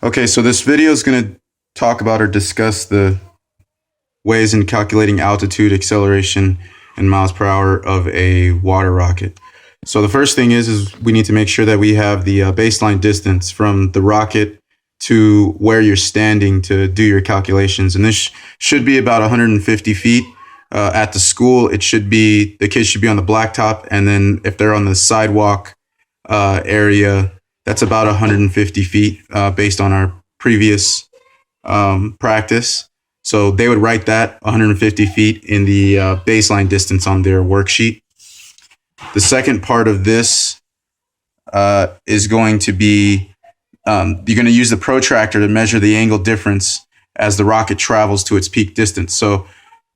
Okay, so this video is going to talk about or discuss the ways in calculating altitude, acceleration, and miles per hour of a water rocket. So the first thing is we need to make sure that we have the baseline distance from the rocket to where you're standing to do your calculations. And this should be about 150 feet. At the school, the kids should be on the blacktop. And then if they're on the sidewalk area, that's about 150 feet based on our previous practice. So they would write that 150 feet in the baseline distance on their worksheet. The second part of this is going to be, you're going to use the protractor to measure the angle difference as the rocket travels to its peak distance. So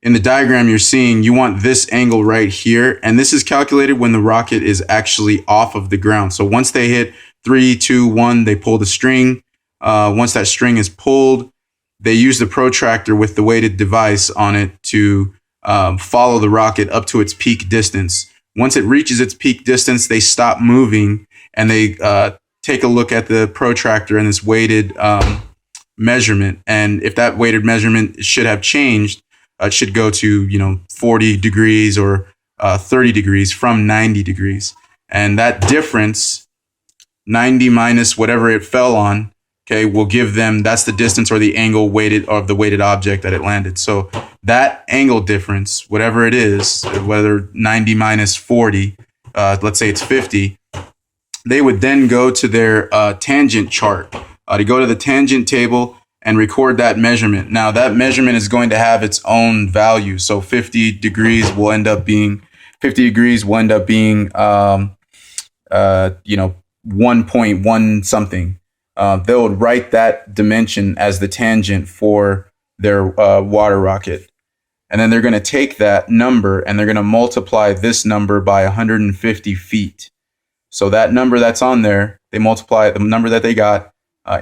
in the diagram you're seeing, you want this angle right here. And this is calculated when the rocket is actually off of the ground. So once they hit 3, 2, 1, they pull the string. Once that string is pulled, they use the protractor with the weighted device on it to follow the rocket up to its peak distance. Once it reaches its peak distance, they stop moving and they take a look at the protractor and this weighted measurement. And if that weighted measurement should have changed, it should go to 40 degrees or 30 degrees from 90 degrees. And that difference, 90 minus whatever it fell on, okay, will give them, that's the distance or the angle weighted of the weighted object that it landed. So that angle difference, whatever it is, whether 90 minus 40, let's say it's 50, they would then go to their tangent chart to go to the tangent table and record that measurement. Now that measurement is going to have its own value. So 50 degrees will end up being 1.1 something. They'll write that dimension as the tangent for their water rocket. And then they're going to take that number and they're going to multiply this number by 150 feet. So that number that's on there, they multiply the number that they got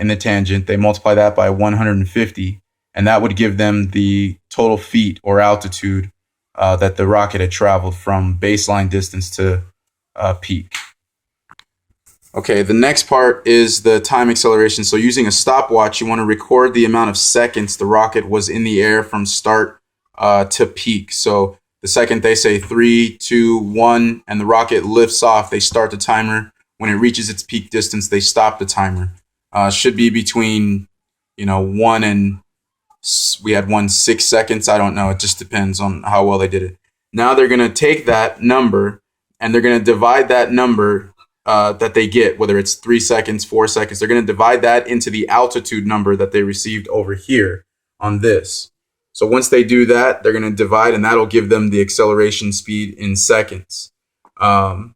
in the tangent, they multiply that by 150, and that would give them the total feet or altitude that the rocket had traveled from baseline distance to peak. Okay, the next part is the time acceleration. So using a stopwatch, you want to record the amount of seconds the rocket was in the air from start to peak. So the second they say 3, 2, 1, and the rocket lifts off, they start the timer. When it reaches its peak distance, they stop the timer. Should be between, 1 and, we had 6 seconds. I don't know. It just depends on how well they did it. Now they're going to take that number and they're going to divide that number that they get, whether it's 3 seconds, 4 seconds, they're going to divide that into the altitude number that they received over here on this. So once they do that, they're going to divide and that'll give them the acceleration speed in seconds. That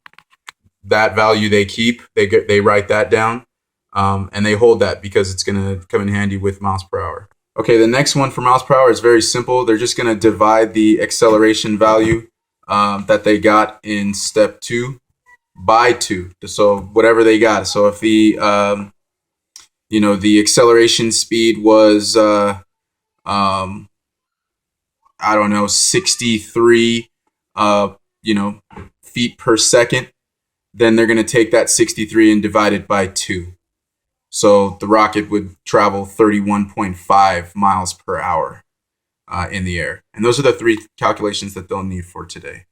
value they keep, they write that down. And they hold that because it's going to come in handy with miles per hour. Okay, the next one for miles per hour is very simple. They're just going to divide the acceleration value that they got in step 2 by 2. So whatever they got. So if the the acceleration speed was 63 feet per second, then they're going to take that 63 and divide it by 2. So the rocket would travel 31.5 miles per hour in the air. And those are the 3 calculations that they'll need for today.